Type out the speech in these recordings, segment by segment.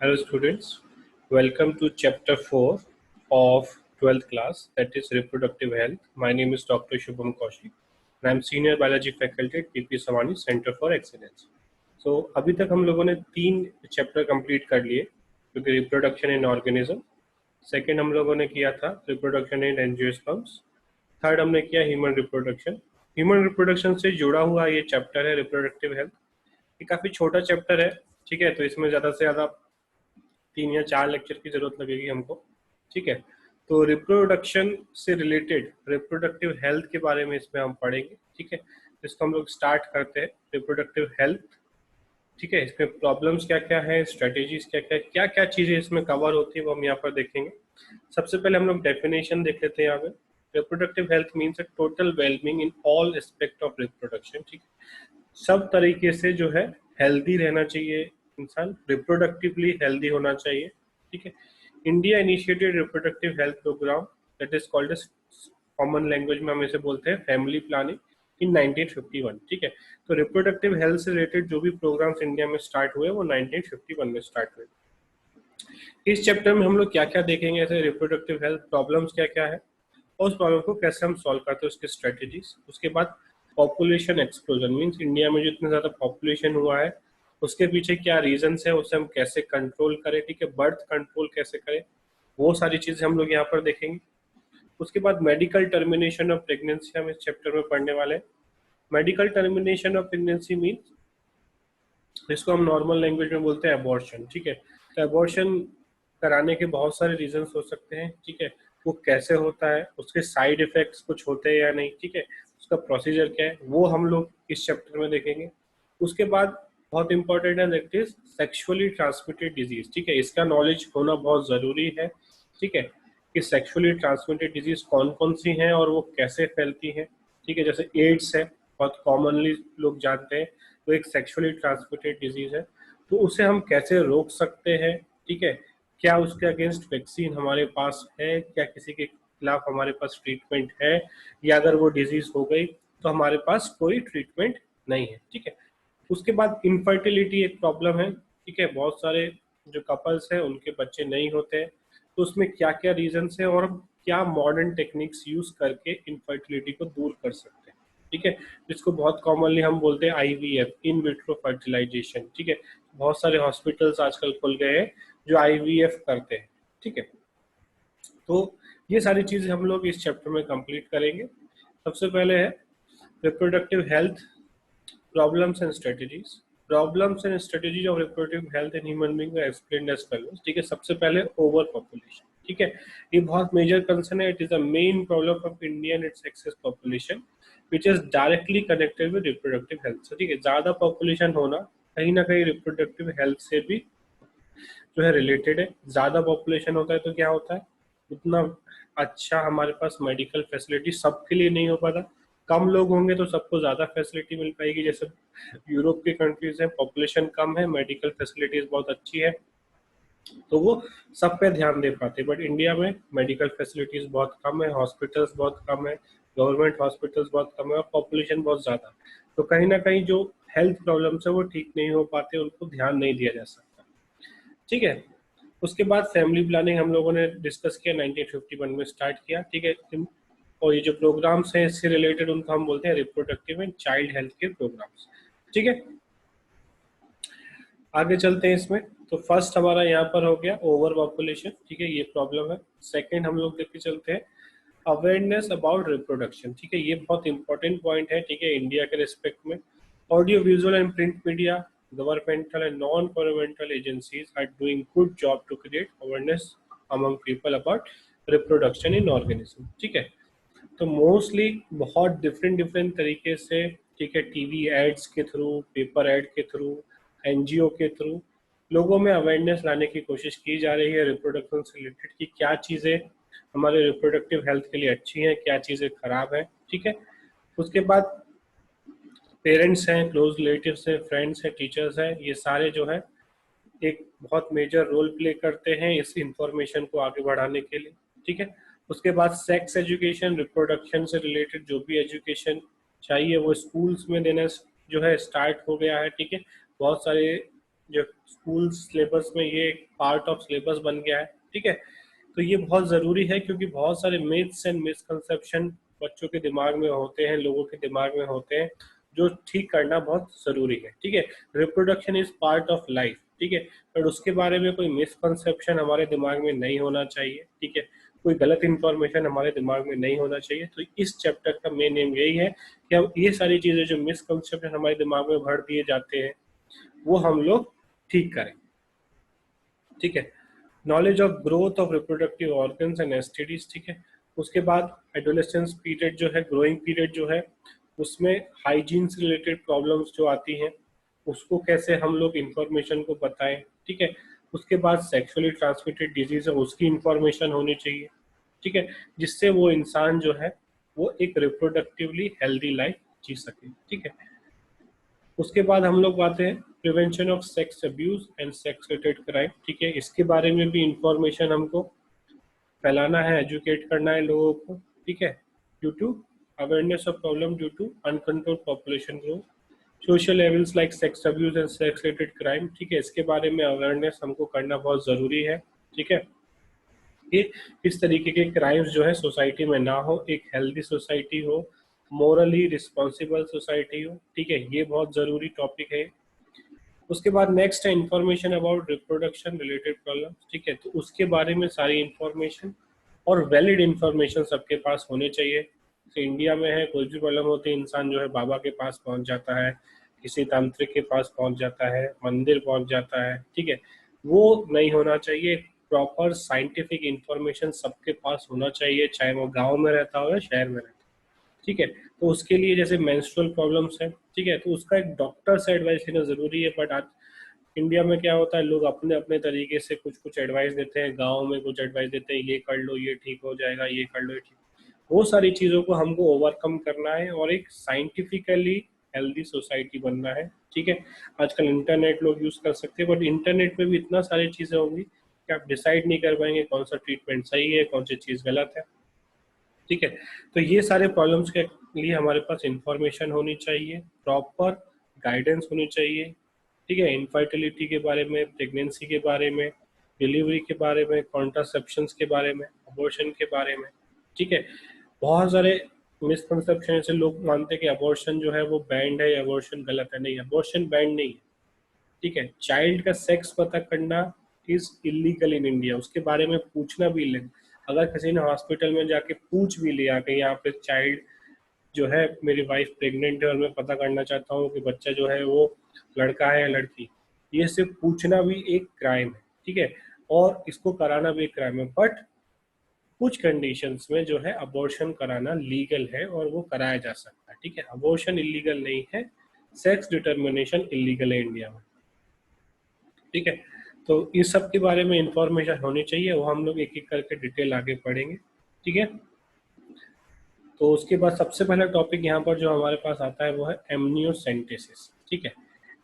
Hello students, welcome to chapter 4 of 12th class, that is reproductive health. My name is Dr. Shubham Kaushik and I am senior biology faculty at PP Savani Center for Excellence. So अभी तक हम लोगों ने 3 chapter complete कर लिए, क्योंकि reproduction in organism, second हम लोगों ने किया था रिप्रोडक्शन इन एंजियोस्पर्म्स, थर्ड हमने किया ह्यूमन रिप्रोडक्शन. ह्यूमन रिप्रोडक्शन से जुड़ा हुआ ये चैप्टर है रिप्रोडक्टिव हेल्थ. ये काफी छोटा चैप्टर है, ठीक है, तो इसमें ज्यादा से ज्यादा 3 या 4 लेक्चर की जरूरत लगेगी हमको. ठीक है, तो रिप्रोडक्शन से रिलेटेड रिप्रोडक्टिव हेल्थ के बारे में इसमें हम पढ़ेंगे. ठीक है, इसको हम लोग स्टार्ट करते हैं. रिप्रोडक्टिव हेल्थ, ठीक है, इसमें प्रॉब्लम्स क्या क्या है, स्ट्रेटेजीज क्या क्या, क्या क्या चीजें इसमें कवर होती है वो हम यहाँ पर देखेंगे. सबसे पहले हम लोग डेफिनेशन देख लेते हैं यहाँ पे. Reproductive health means a total wellbeing in all aspect of reproduction. ठीक है, सब तरीके से जो है हेल्दी रहना चाहिए इंसान, रिप्रोडक्टिवली हेल्दी होना चाहिए. ठीक है, India initiated reproductive health programme that is called as, common language में हम इसे बोलते हैं फैमिली प्लानिंग, इन 1951. ठीक है, तो रिप्रोडक्टिव हेल्थ से रिलेटेड जो भी प्रोग्राम्स इंडिया में स्टार्ट हुए वो 1951 में स्टार्ट हुए. इस चैप्टर में हम लोग क्या क्या देखेंगे, ऐसे रिप्रोडक्टिव हेल्थ प्रॉब्लम्स क्या क्या है और उस प्रॉब्लम को कैसे हम सॉल्व करते हैं, उसके स्ट्रेटेजीज. उसके बाद पॉपुलेशन एक्सप्लोजन, मीन्स इंडिया में जो इतना ज्यादा पॉपुलेशन हुआ है उसके पीछे क्या रीजंस है, उसे हम कैसे कंट्रोल करें. ठीक है, बर्थ कंट्रोल कैसे करें, वो सारी चीजें हम लोग यहाँ पर देखेंगे. उसके बाद मेडिकल टर्मिनेशन ऑफ प्रेगनेंसी हम इस चैप्टर में पढ़ने वाले हैं. Medical termination of pregnancy means इसको हम नॉर्मल लैंग्वेज में बोलते हैं अबॉर्शन. ठीक है, तो अबॉर्शन कराने के बहुत सारे रीजंस हो सकते हैं. ठीक है, वो कैसे होता है, उसके साइड इफेक्ट्स कुछ होते हैं या नहीं, ठीक है, उसका प्रोसीजर क्या है, वो हम लोग इस चैप्टर में देखेंगे. उसके बाद बहुत इंपॉर्टेंट है that is sexually transmitted disease. ठीक है, इसका नॉलेज होना बहुत जरूरी है. ठीक है, कि सेक्सुअली ट्रांसमिटेड डिजीज कौन कौन सी हैं और वो कैसे फैलती हैं. ठीक है, जैसे एड्स है, बहुत कॉमनली लोग जानते हैं, वो एक सेक्सुअली ट्रांसमिटेड डिजीज है, तो उसे हम कैसे रोक सकते हैं. ठीक है, क्या उसके अगेंस्ट वैक्सीन हमारे पास है, क्या किसी के खिलाफ हमारे पास ट्रीटमेंट है, या अगर वो डिजीज हो गई तो हमारे पास कोई ट्रीटमेंट नहीं है. ठीक है, उसके बाद इनफर्टिलिटी एक प्रॉब्लम है. ठीक है, बहुत सारे जो कपल्स हैं उनके बच्चे नहीं होते हैं, तो उसमें क्या क्या रीजंस है और क्या मॉडर्न टेक्निक्स यूज करके इनफर्टिलिटी को दूर कर सकते हैं. ठीक है, जिसको बहुत कॉमनली हम बोलते हैं आईवीएफ, इन विट्रो फर्टिलाइजेशन. ठीक है, बहुत सारे हॉस्पिटल्स आजकल खुल गए हैं जो आईवीएफ करते हैं. ठीक है, तो ये सारी चीजें हम लोग इस चैप्टर में कंप्लीट करेंगे. सबसे पहले है reproductive health problems and strategies. Problems and strategies of reproductive health in human being explained as follows. ठीक है, सबसे पहले ओवर पॉपुलेशन. ठीक है, ये बहुत मेजर कंसर्न है. It is a main problem of India and its axis population which is directly connected with reproductive health. ठीक है, ज्यादा पॉपुलेशन होना कहीं ना कहीं रिप्रोडक्टिव हेल्थ से भी जो है रिलेटेड है. ज्यादा पॉपुलेशन होता है तो क्या होता है, उतना अच्छा हमारे पास मेडिकल फैसिलिटी सबके लिए नहीं हो पाता. कम लोग होंगे तो सबको ज्यादा फैसिलिटी मिल पाएगी. जैसे यूरोप की कंट्रीज है, पॉपुलेशन कम है, मेडिकल फैसिलिटीज बहुत अच्छी है, तो वो सब पे ध्यान दे पाते. बट इंडिया में मेडिकल फैसिलिटीज बहुत कम है, हॉस्पिटल्स बहुत कम है, गवर्नमेंट हॉस्पिटल्स बहुत कम है और पॉपुलेशन बहुत ज्यादा, तो कहीं ना कहीं जो हेल्थ प्रॉब्लम्स है वो ठीक नहीं हो पाते, उनको ध्यान नहीं दिया जा सकता. ठीक है, उसके बाद फैमिली प्लानिंग हम लोगों ने डिस्कस किया, 1951 में स्टार्ट किया. ठीक है, और ये जो प्रोग्राम्स हैं इससे रिलेटेड उनको हम बोलते हैं reproductive and child health care programmes. ठीक है, आगे चलते हैं इसमें. तो फर्स्ट हमारा यहाँ पर हो गया ओवर पॉपुलेशन. ठीक है, ये प्रॉब्लम है. सेकंड हम लोग देख के चलते हैं अवेयरनेस अबाउट रिप्रोडक्शन. ठीक है, ये बहुत इंपॉर्टेंट पॉइंट है. ठीक है, इंडिया के रिस्पेक्ट में audio visual and print media, governmental and non governmental agencies are doing good job to create awareness among people about reproduction in organism. ठीक है, तो मोस्टली बहुत डिफरेंट डिफरेंट तरीके से, ठीक है, टीवी एड्स के थ्रू, पेपर एड के थ्रू, एनजीओ के थ्रू लोगों में अवेयरनेस लाने की कोशिश की जा रही है रिप्रोडक्शन से रिलेटेड, कि क्या चीज़ें हमारे रिप्रोडक्टिव हेल्थ के लिए अच्छी हैं, क्या चीज़ें खराब हैं. ठीक है, उसके बाद पेरेंट्स हैं, क्लोज रिलेटिव्स हैं, फ्रेंड्स हैं, टीचर्स हैं, ये सारे जो है एक बहुत मेजर रोल प्ले करते हैं इस इंफॉर्मेशन को आगे बढ़ाने के लिए. ठीक है, उसके बाद सेक्स एजुकेशन, रिप्रोडक्शन से रिलेटेड जो भी एजुकेशन चाहिए वो स्कूल्स में देना जो है स्टार्ट हो गया है. ठीक है, बहुत सारे जो स्कूल सिलेबस में ये एक पार्ट ऑफ सिलेबस बन गया है, ठीक है। तो ये बहुत ज़रूरी है क्योंकि बहुत सारे मिथ्स एंड मिसकंसेप्शन बच्चों के दिमाग में होते हैं, लोगों के दिमाग में होते हैं, जो ठीक करना बहुत ज़रूरी है, ठीक है। Reproduction is part of life, ठीक है, बट उसके बारे में कोई मिसकंसेप्शन हमारे दिमाग में नहीं होना चाहिए, ठीक है। कोई गलत इन्फॉर्मेशन हमारे दिमाग में नहीं होना चाहिए। तो इस चैप्टर का मेन एम यही है कि हम ये सारी चीज़ें जो मिसकंसेप्शन हमारे दिमाग में भर दिए जाते हैं वो हम लोग ठीक करें, ठीक है। Knowledge of growth of reproductive organs and STDs, ठीक है। उसके बाद एडोलेसेंस पीरियड जो है, ग्रोइंग पीरियड जो है, उसमें हाइजीन से रिलेटेड प्रॉब्लम्स जो आती हैं उसको कैसे हम लोग इंफॉर्मेशन को बताएं, ठीक है। उसके बाद सेक्सुअली ट्रांसमिटेड डिजीज है, उसकी इंफॉर्मेशन होनी चाहिए, ठीक है, जिससे वो इंसान जो है वो एक रिप्रोडक्टिवली हेल्दी लाइफ जी सके, ठीक है। उसके बाद हम लोग बात है prevention of sex abuse and sex related crime, ठीक है। इसके बारे में भी इंफॉर्मेशन हमको फैलाना है, एजुकेट करना है लोगों को, ठीक है। Due to awareness of problem due to uncontrol population growth, social evils like sex abuse and sex related crime, ठीक है। इसके बारे में अवेयरनेस हमको करना बहुत ज़रूरी है, ठीक है, कि इस तरीके के क्राइम्स जो है सोसाइटी में ना हो, एक हेल्दी सोसाइटी हो, मोरली रिस्पॉन्सिबल सोसाइटी हो, ठीक है। ये बहुत ज़रूरी टॉपिक है। उसके बाद नेक्स्ट है information about reproduction related problem, ठीक है। तो उसके बारे में सारी इंफॉर्मेशन और वैलिड इंफॉर्मेशन सबके पास होने चाहिए। तो इंडिया में है कोई भी प्रॉब्लम होती है इंसान जो है बाबा के पास पहुंच जाता है, किसी तांत्रिक के पास पहुंच जाता है, मंदिर पहुंच जाता है, ठीक है। वो नहीं होना चाहिए। प्रॉपर साइंटिफिक इंफॉर्मेशन सबके पास होना चाहिए, चाहे वो गाँव में रहता हो या शहर में रहता हो, ठीक है। तो उसके लिए जैसे मेंस्ट्रुअल प्रॉब्लम्स है, ठीक है, तो उसका एक डॉक्टर से एडवाइस लेना जरूरी है। बट आज इंडिया में क्या होता है, लोग अपने अपने तरीके से कुछ कुछ एडवाइस देते हैं, गाँव में कुछ एडवाइस देते हैं, ये कर लो ये ठीक हो जाएगा, ये कर लो ये ठीक। वो सारी चीज़ों को हमको ओवरकम करना है और एक साइंटिफिकली हेल्दी सोसाइटी बनना है, ठीक है। आजकल इंटरनेट लोग यूज़ कर सकते हैं, बट इंटरनेट में भी इतना सारी चीज़ें होंगी कि आप डिसाइड नहीं कर पाएंगे कौन सा ट्रीटमेंट सही है, कौन सी चीज़ गलत है, ठीक है। तो ये सारे प्रॉब्लम्स के लिए हमारे पास इंफॉर्मेशन होनी चाहिए, प्रॉपर गाइडेंस होनी चाहिए, ठीक है। इनफर्टिलिटी के बारे में, प्रेगनेंसी के बारे में, डिलीवरी के बारे में, कॉन्ट्रासेप्शंस के बारे में, अबॉर्शन के बारे में, ठीक है। बहुत सारे मिसकंसेप्शन ऐसे लोग मानते हैं कि अबॉर्शन जो है वो बैंड है, अबॉर्शन गलत है। नहीं, अबॉर्शन बैंड नहीं है, ठीक है। चाइल्ड का सेक्स पता करना इज इलीगल इन इंडिया, उसके बारे में पूछना भी इलीगल। अगर किसी ने हॉस्पिटल में जाके पूछ भी लिया कि यहाँ पे चाइल्ड जो है, मेरी वाइफ प्रेग्नेंट है और मैं पता करना चाहता हूँ कि बच्चा जो है वो लड़का है या लड़की, ये सिर्फ पूछना भी एक क्राइम है, ठीक है, और इसको कराना भी एक क्राइम है। बट कुछ कंडीशंस में जो है अबॉर्शन कराना लीगल है और वो कराया जा सकता है, ठीक है। अबॉर्शन इलीगल नहीं है, सेक्स डिटर्मिनेशन इलीगल है इंडिया में, ठीक है। तो इस सब के बारे में इंफॉर्मेशन होनी चाहिए, वो हम लोग एक एक करके डिटेल आगे पढ़ेंगे, ठीक है। तो उसके बाद सबसे पहला टॉपिक यहाँ पर जो हमारे पास आता है वो है एमनियोसेंटेसिस, ठीक है।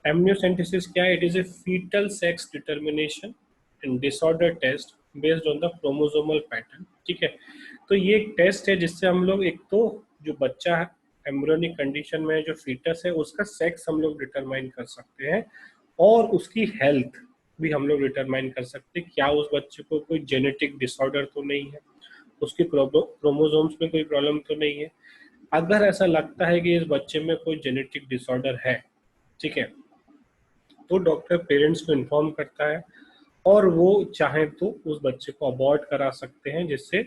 एमनियोसेंटेसिस क्या है? It is a foetal sex determination and disorder test based on the chromosomal pattern, ठीक है। तो ये एक टेस्ट है जिससे हम लोग एक तो जो बच्चा है एम्ब्रियोनिक कंडीशन में जो फीटस है उसका सेक्स हम लोग डिटरमाइन कर सकते हैं और उसकी हेल्थ भी हम लोग डिटरमाइन कर सकते हैं, क्या उस बच्चे को कोई जेनेटिक डिसऑर्डर तो नहीं है, उसके क्रोमोसोम्स में कोई प्रॉब्लम तो नहीं है। अगर ऐसा लगता है कि इस बच्चे में कोई जेनेटिक डिसऑर्डर है, ठीक है, तो डॉक्टर पेरेंट्स को इन्फॉर्म करता है और वो चाहे तो उस बच्चे को अबॉर्ट करा सकते हैं, जिससे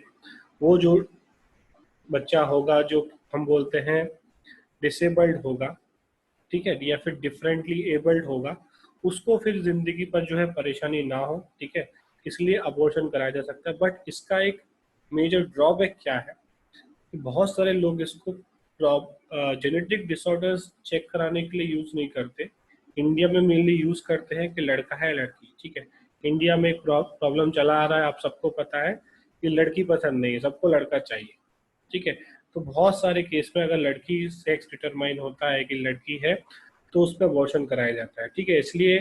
वो जो बच्चा होगा जो हम बोलते हैं डिसेबल्ड होगा, ठीक है, या फिर डिफरेंटली एबल्ड होगा, उसको फिर जिंदगी पर जो है परेशानी ना हो, ठीक है, इसलिए अबॉर्शन कराया जा सकता है। बट इसका एक मेजर ड्रॉबैक क्या है कि बहुत सारे लोग इसको जेनेटिक डिसऑर्डर्स चेक कराने के लिए यूज नहीं करते। इंडिया में मेनली यूज करते हैं कि लड़का है लड़की, ठीक है। इंडिया में एक प्रॉब्लम चला आ रहा है, आप सबको पता है कि लड़की पसंद नहीं है, सबको लड़का चाहिए, ठीक है। तो बहुत सारे केस में अगर लड़की सेक्स डिटरमाइन होता है कि लड़की है तो उस पर अबॉर्शन कराया जाता है, ठीक है। इसलिए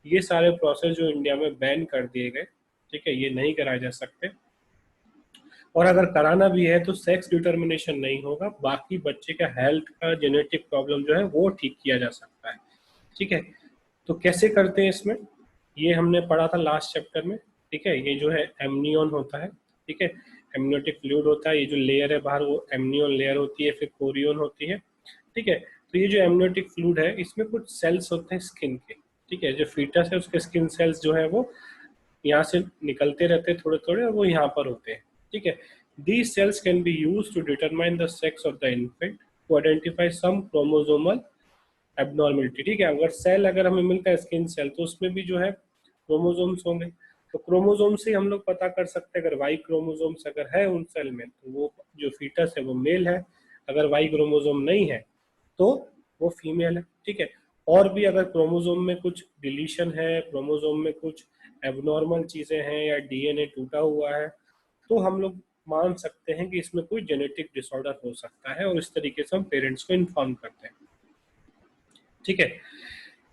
ये सारे प्रोसेस जो इंडिया में बैन कर दिए गए, ठीक है, ये नहीं कराए जा सकते। और अगर कराना भी है तो सेक्स डिटर्मिनेशन नहीं होगा, बाकी बच्चे का हेल्थ का जेनेटिक प्रॉब्लम जो है वो ठीक किया जा सकता है, ठीक है। तो कैसे करते हैं इसमें, ये हमने पढ़ा था लास्ट चैप्टर में। ठीक है, ये जो है एमनियन होता है। ठीक है, एमनियोटिक फ्लूइड होता है, ये जो लेयर है बाहर वो एमनियन लेयर होती है, फिर कोरियन होती है। ठीक है, तो ये जो एमनियोटिक फ्लूइड है इसमें कुछ सेल्स होते हैं स्किन के। ठीक है, जो फीटस है उसके स्किन सेल्स जो है वो यहाँ से निकलते रहते हैं थोड़े थोड़े, और वो यहाँ पर होते हैं। ठीक है, these cells can be used to determine the sex of the infant, to identify some chromosomal abnormality। ठीक है, अगर सेल अगर हमें मिलता है स्किन सेल, तो उसमें भी जो है क्रोमोसोम्स होंगे। तो क्रोमोसोम से हम लोग पता कर सकते हैं, अगर वाई क्रोमोसोम्स अगर है उन सेल में तो वो जो फीटस है वो मेल है, अगर वाई क्रोमोसोम नहीं है तो वो फीमेल है। ठीक है, और भी अगर क्रोमोसोम में कुछ डिलीशन है, क्रोमोसोम में कुछ एबनॉर्मल चीजें हैं या डीएनए टूटा हुआ है, तो हम लोग मान सकते हैं कि इसमें कोई जेनेटिक डिसऑर्डर हो सकता है, और इस तरीके से हम पेरेंट्स को इन्फॉर्म करते हैं। ठीक है,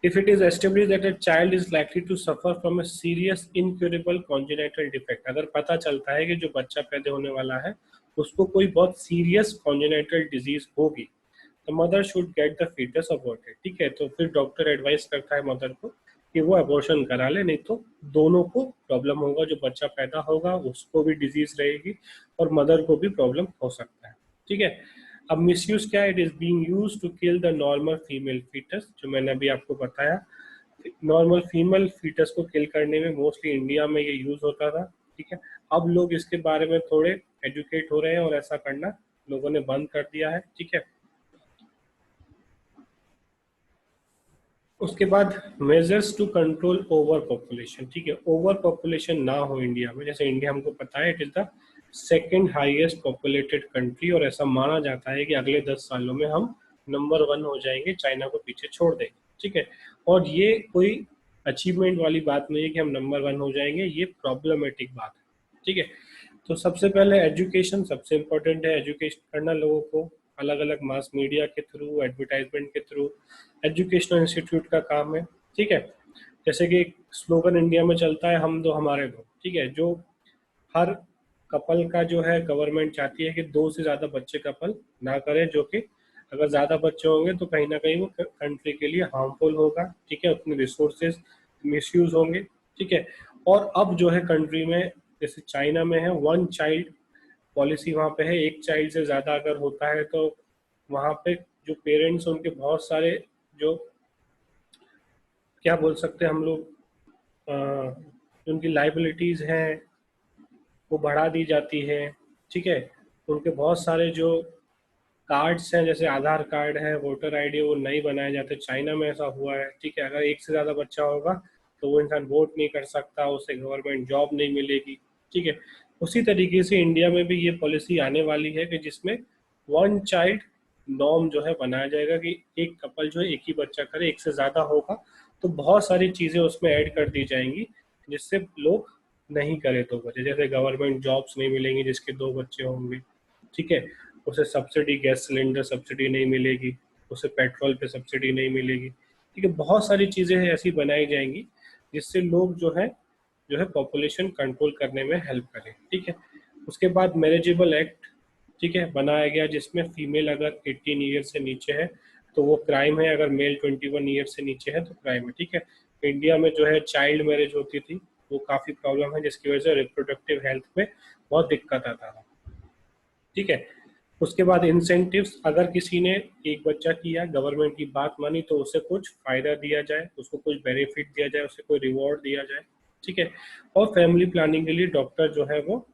if it is established that a child is likely to suffer from a serious incurable congenital defect, अगर पता चलता है कि जो बच्चा पैदा होने वाला है उसको कोई बहुत सीरियस congenital disease होगी, तो mother should get the foetus aborted. ठीक है, तो फिर डॉक्टर एडवाइस करता है मदर को कि वो अबॉर्शन करा ले, नहीं तो दोनों को प्रॉब्लम होगा, जो बच्चा पैदा होगा उसको भी डिजीज रहेगी और मदर को भी प्रॉब्लम हो सकता है। ठीक है, अब मिसयूज क्या है, it is being used to kill the normal female foetus, जो मैंने अभी आपको बताया। नॉर्मल फीमेल फीटस को किल करने में मोस्टली इंडिया में ये यूज होता था। ठीक है, अब लोग इसके बारे में थोड़े एजुकेट हो रहे हैं और ऐसा करना लोगों ने बंद कर दिया है। ठीक है, उसके बाद measures to control over population. ठीक है, ओवर पॉपुलेशन ना हो इंडिया में, जैसे इंडिया हमको पता है it is the second highest populated country, और ऐसा माना जाता है कि अगले 10 सालों में हम नंबर 1 हो जाएंगे, चाइना को पीछे छोड़ देंगे। ठीक है, और ये कोई अचीवमेंट वाली बात नहीं है कि हम नंबर 1 हो जाएंगे, ये प्रॉब्लमेटिक बात है। ठीक है, तो सबसे पहले एजुकेशन सबसे इम्पोर्टेंट है, एजुकेशन करना लोगों को, अलग अलग मास मीडिया के थ्रू, एडवर्टाइजमेंट के थ्रू, एजुकेशनल इंस्टीट्यूट का काम है। ठीक है, जैसे कि स्लोगन इंडिया में चलता है, हम दो हमारे दो। ठीक है, जो हर कपल का जो है गवर्नमेंट चाहती है कि 2 से ज़्यादा बच्चे कपल ना करें, जो कि अगर ज़्यादा बच्चे होंगे तो कहीं ना कहीं वो कंट्री के लिए हार्मफुल होगा। ठीक है, उतने रिसोर्सेज मिसयूज होंगे। ठीक है, और अब जो है कंट्री में, जैसे चाइना में है 1 चाइल्ड पॉलिसी, वहाँ पे है, एक चाइल्ड से ज़्यादा अगर होता है तो वहाँ पे जो पेरेंट्स उनके बहुत सारे जो क्या बोल सकते हैं हम लोग, उनकी लाइबिलिटीज हैं वो बढ़ा दी जाती है। ठीक है, उनके बहुत सारे जो कार्ड्स हैं, जैसे आधार कार्ड है, वोटर आईडी, वो नहीं बनाए जाते। चाइना में ऐसा हुआ है। ठीक है, अगर एक से ज़्यादा बच्चा होगा तो वो इंसान वोट नहीं कर सकता, उसे गवर्नमेंट जॉब नहीं मिलेगी। ठीक है, उसी तरीके से इंडिया में भी ये पॉलिसी आने वाली है कि जिसमें 1 चाइल्ड नॉर्म जो है बनाया जाएगा, कि एक कपल जो है एक ही बच्चा करे, एक से ज़्यादा होगा तो बहुत सारी चीज़ें उसमें ऐड कर दी जाएंगी जिससे लोग नहीं करे 2 बच्चे, जैसे गवर्नमेंट जॉब्स नहीं मिलेंगी जिसके 2 बच्चे होंगे। ठीक है, उसे सब्सिडी, गैस सिलेंडर सब्सिडी नहीं मिलेगी, उसे पेट्रोल पे सब्सिडी नहीं मिलेगी। ठीक है, बहुत सारी चीज़ें ऐसी बनाई जाएंगी जिससे लोग जो है पॉपुलेशन कंट्रोल करने में हेल्प करें। ठीक है, उसके बाद मैरिजेबल एक्ट, ठीक है, बनाया गया, जिसमें फीमेल अगर 18 ईयर से नीचे है तो वो क्राइम है, अगर मेल 21 ईयर से नीचे है तो क्राइम है। ठीक है, इंडिया में जो है चाइल्ड मैरिज होती थी, वो काफ़ी प्रॉब्लम है, जिसकी वजह से रिप्रोडक्टिव हेल्थ में बहुत दिक्कत आता था। ठीक है, उसके बाद इंसेंटिव्स, अगर किसी ने एक बच्चा किया, गवर्नमेंट की बात मानी, तो उसे कुछ फायदा दिया जाए, उसको कुछ बेनिफिट दिया जाए, उसे कोई रिवॉर्ड दिया जाए। ठीक है, और फैमिली प्लानिंग के लिए डॉक्टर जो है वो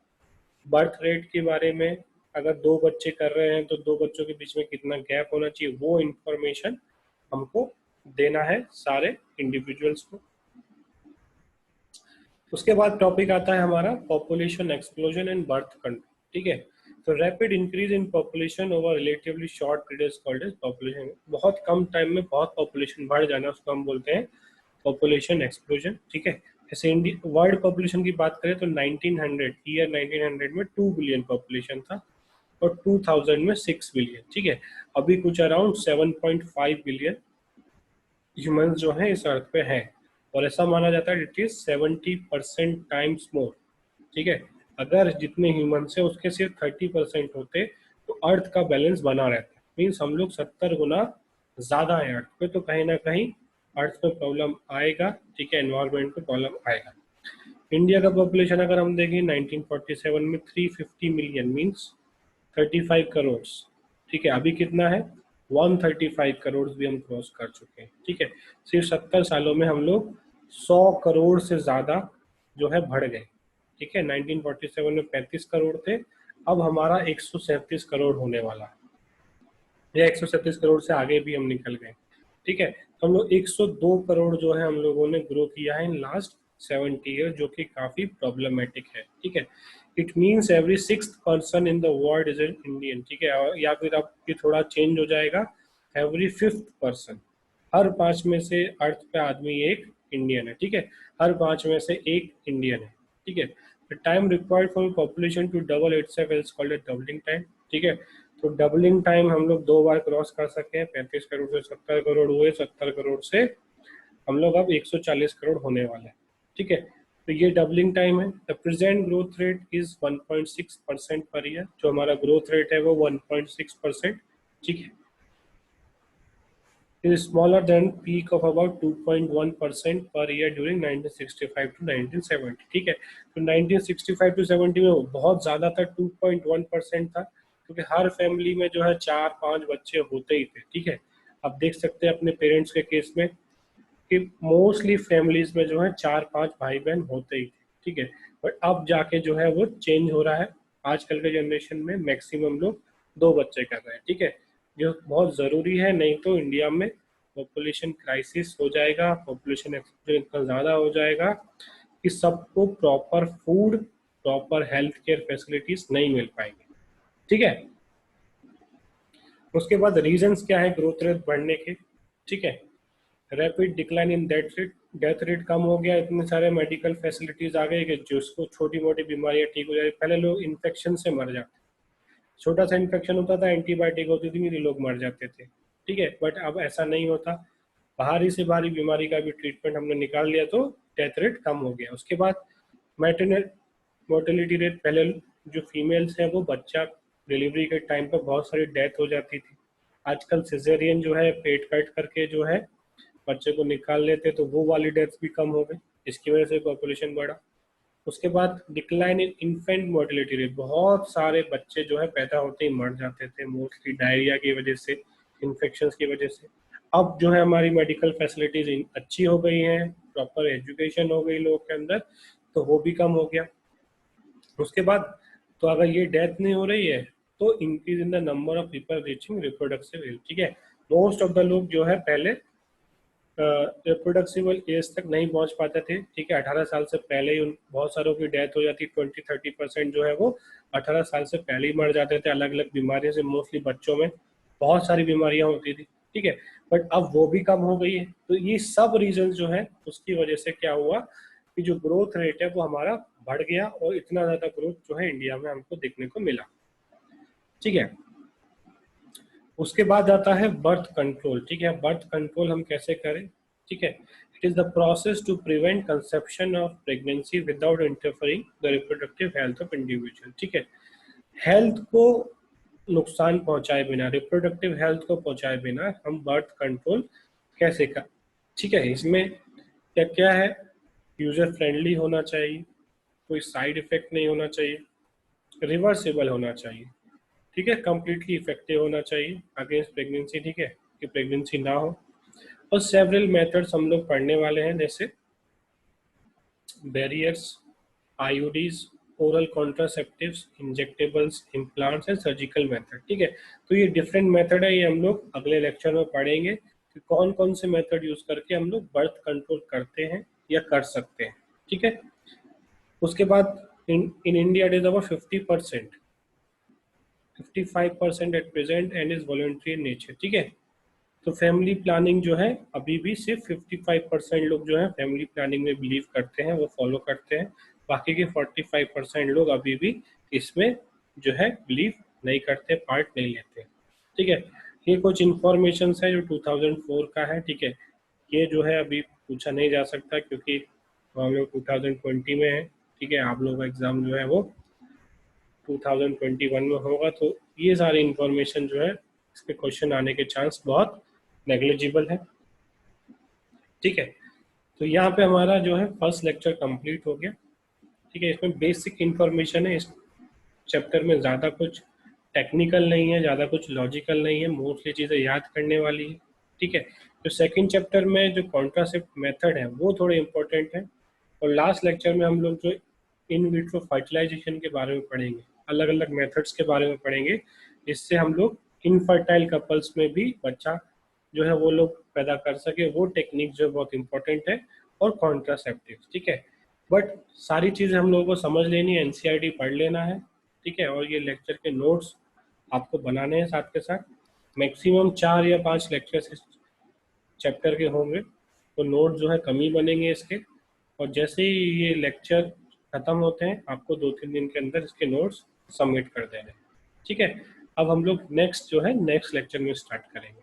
बर्थ रेट के बारे में, अगर 2 बच्चे कर रहे हैं तो 2 बच्चों के बीच में कितना गैप होना चाहिए, वो इंफॉर्मेशन हमको देना है सारे इंडिविजुअल्स को। उसके बाद टॉपिक आता है हमारा population explosion and birth control. ठीक है, तो rapid increase in population over relatively short period called as population, बहुत कम टाइम में बहुत पॉपुलेशन बढ़ जाना उसको हम बोलते हैं पॉपुलेशन एक्सप्लोजन। ठीक है, जैसे इंडिया वर्ल्ड पॉपुलेशन की बात करें तो 1900 में 2 बिलियन पॉपुलेशन था और 2000 में 6 बिलियन। ठीक है, अभी कुछ अराउंड 7.5 बिलियन ह्यूमंस जो हैं इस अर्थ पे हैं, और ऐसा माना जाता है इट इज 70% टाइम्स मोर। ठीक है, अगर जितने ह्यूमंस हैं उसके सिर्फ 30% होते तो अर्थ का बैलेंस बना रहता, मीन्स हम लोग 70 गुना ज्यादा है अर्थ पे, तो कहीं ना कहीं अर्थ में प्रॉब्लम आएगा, ठीक है, एनवायरनमेंट में प्रॉब्लम आएगा। इंडिया का पॉपुलेशन अगर हम देखें 1947 में 350 मिलियन मीन्स 35 करोड़, ठीक है। अभी कितना है 135 करोड़ भी हम क्रॉस कर चुके हैं, ठीक है। सिर्फ 70 सालों में हम लोग 100 करोड़ से ज़्यादा जो है बढ़ गए, ठीक है। 1947 में 35 करोड़ थे, अब हमारा 137 करोड़ होने वाला है, या 137 करोड़ से आगे भी हम निकल गए, ठीक है। तो हम लोग 102 करोड़ जो है हम लोगों ने ग्रो किया है इन लास्ट 70 ईयर, जो कि काफी प्रॉब्लमेटिक है, ठीक है। It means every sixth person in the world is an Indian, ठीक है। या फिर अब ये थोड़ा चेंज हो जाएगा, एवरी फिफ्थ पर्सन, हर 5 में से अर्थ पे आदमी एक इंडियन है, ठीक है। हर 5 में से एक इंडियन है, ठीक है। The time required for population to double itself is called doubling time, ठीक है। तो डबलिंग टाइम हम लोग 2 बार क्रॉस कर सकते हैं, 35 करोड़ से 70 करोड़ हुए, 70 करोड़ से हम लोग अब 140 करोड़ होने वाले हैं, ठीक है। तो ये डबलिंग टाइम है। The present growth rate is 1.6% per year, जो हमारा ग्रोथ रेट है वो 1.6%, ठीक है। is smaller than peak of about 2.1% per year during 1965 to 1970, ठीक है। तो 1965 to 70 में बहुत ज़्यादा था, 2.1% था, क्योंकि हर फैमिली में जो है 4-5 बच्चे होते ही थे, ठीक है। अब देख सकते हैं अपने पेरेंट्स के केस में कि मोस्टली फैमिलीज में जो है 4-5 भाई बहन होते ही थे, ठीक है। बट अब जाके जो है वो चेंज हो रहा है, आजकल के जनरेशन में मैक्सिमम लोग 2 बच्चे कर रहे हैं, ठीक है। जो बहुत ज़रूरी है, नहीं तो इंडिया में पॉपुलेशन क्राइसिस हो जाएगा, पॉपुलेशन एक्सप्लोजन इतना ज़्यादा हो जाएगा कि सबको proper food, proper health care facilities नहीं मिल पाएंगी, ठीक है। उसके बाद रीजंस क्या है ग्रोथ रेट बढ़ने के, ठीक है। Rapid decline in death rate कम हो गया, इतने सारे मेडिकल फैसिलिटीज आ गए कि जिसको छोटी मोटी बीमारियां ठीक हो जाए। पहले लोग इन्फेक्शन से मर जाते, छोटा सा इन्फेक्शन होता था, एंटीबायोटिक होती थी, मेरे लोग मर जाते थे, ठीक है। बट अब ऐसा नहीं होता, बाहरी से बाहरी बीमारी का भी ट्रीटमेंट हमने निकाल लिया तो डेथ रेट कम हो गया। उसके बाद मैटरनल मोर्टेलिटी रेट, पहले जो फीमेल्स हैं वो बच्चा डिलीवरी के टाइम पर बहुत सारी डेथ हो जाती थी, आजकल सिजेरियन जो है पेट कट करके जो है बच्चे को निकाल लेते, तो वो वाली डेथ भी कम हो गई, इसकी वजह से पॉपुलेशन बढ़ा। उसके बाद decline in infant mortality rate, बहुत सारे बच्चे जो है पैदा होते ही मर जाते थे, मोस्टली डायरिया की वजह से, इन्फेक्शन की वजह से। अब जो है हमारी मेडिकल फैसिलिटीज अच्छी हो गई हैं, प्रॉपर एजुकेशन हो गई लोगों के अंदर, तो वो भी कम हो गया। उसके बाद तो अगर ये डेथ नहीं हो रही है तो increase in the number of people reaching reproductive age, ठीक है। मोस्ट ऑफ द लोग जो है पहले रिप्रोडक्टिव एज तक नहीं पहुंच पाते थे, ठीक है। 18 साल से पहले ही उन बहुत सारों की डेथ हो जाती, 20-30% जो है वो 18 साल से पहले ही मर जाते थे, अलग अलग बीमारियों से। मोस्टली बच्चों में बहुत सारी बीमारियां होती थी, ठीक है। बट अब वो भी कम हो गई है। तो ये सब रीजन जो है उसकी वजह से क्या हुआ कि जो ग्रोथ रेट है वो हमारा बढ़ गया, और इतना ज्यादा ग्रोथ जो है इंडिया में हमको देखने को मिला, ठीक है। उसके बाद आता है बर्थ कंट्रोल, ठीक है। बर्थ कंट्रोल हम कैसे करें, ठीक है। It is the process to prevent conception of pregnancy without interfering the reproductive health of individual, ठीक है। हेल्थ को नुकसान पहुंचाए बिना, रिप्रोडक्टिव हेल्थ को पहुंचाए बिना हम बर्थ कंट्रोल कैसे कर, ठीक है। इसमें क्या क्या है, यूजर फ्रेंडली होना चाहिए, कोई साइड इफेक्ट नहीं होना चाहिए, रिवर्सिबल होना चाहिए, ठीक है, कम्प्लीटली इफेक्टिव होना चाहिए अगेंस्ट प्रेगनेंसी, ठीक है, कि प्रेगनेंसी ना हो। और सेवरल मेथड्स हम लोग पढ़ने वाले हैं, जैसे barriers, IUDs, oral contraceptives, injectables, implants and surgical method, ठीक है। तो ये डिफरेंट मेथड है, ये हम लोग अगले लेक्चर में पढ़ेंगे कि कौन कौन से मेथड यूज करके हम लोग बर्थ कंट्रोल करते हैं या कर सकते हैं, ठीक है। उसके बाद in India it is about 50%, 55% at present and is voluntary in nature, ठीक है। तो फैमिली प्लानिंग जो है अभी भी सिर्फ 55% लोग जो है फैमिली प्लानिंग में बिलीव करते हैं, वो फॉलो करते हैं। बाकी के 45% लोग अभी भी इसमें जो है बिलीव नहीं करते, पार्ट नहीं लेते, ठीक है। ये कुछ इंफॉर्मेशन है जो 2004 का है, ठीक है। ये जो है अभी पूछा नहीं जा सकता क्योंकि हम लोग 2020 में है, ठीक है। आप लोगों का एग्जाम जो है वो 2021 में होगा, तो ये सारी इंफॉर्मेशन जो है इसके क्वेश्चन आने के चांस बहुत नेग्लिजिबल है। ठीक है। तो यहाँ पे हमारा जो है फर्स्ट लेक्चर कंप्लीट हो गया। ठीक है, इसमें बेसिक इंफॉर्मेशन है। इस चैप्टर में ज़्यादा कुछ टेक्निकल नहीं है, ज़्यादा कुछ लॉजिकल नहीं है, मोस्टली चीज़ें याद करने वाली है। ठीक है। तो सेकंड चैप्टर में जो कॉन्ट्रासेप्ट मेथड है वो थोड़े इंपॉर्टेंट है, और लास्ट लेक्चर में हम लोग जो इन विट्रो फर्टिलाइजेशन के बारे में पढ़ेंगे, अलग अलग मेथड्स के बारे में पढ़ेंगे, जिससे हम लोग इनफर्टाइल कपल्स में भी बच्चा जो है वो लोग पैदा कर सके। वो टेक्निक जो बहुत इंपॉर्टेंट है, और कॉन्ट्रासेप्टिव। ठीक है। बट सारी चीज़ें हम लोगों को समझ लेनी है, एनसीईआरटी पढ़ लेना है। ठीक है। और ये लेक्चर के नोट्स आपको बनाने हैं साथ के साथ। मैक्सिमम 4 या 5 लेक्चर इस चैप्टर के होंगे, तो नोट जो है कम ही बनेंगे इसके। और जैसे ही ये लेक्चर खत्म होते हैं, आपको 2-3 दिन के अंदर इसके नोट्स सबमिट कर देने हैं। ठीक है। अब हम लोग नेक्स्ट जो है नेक्स्ट लेक्चर में स्टार्ट करेंगे।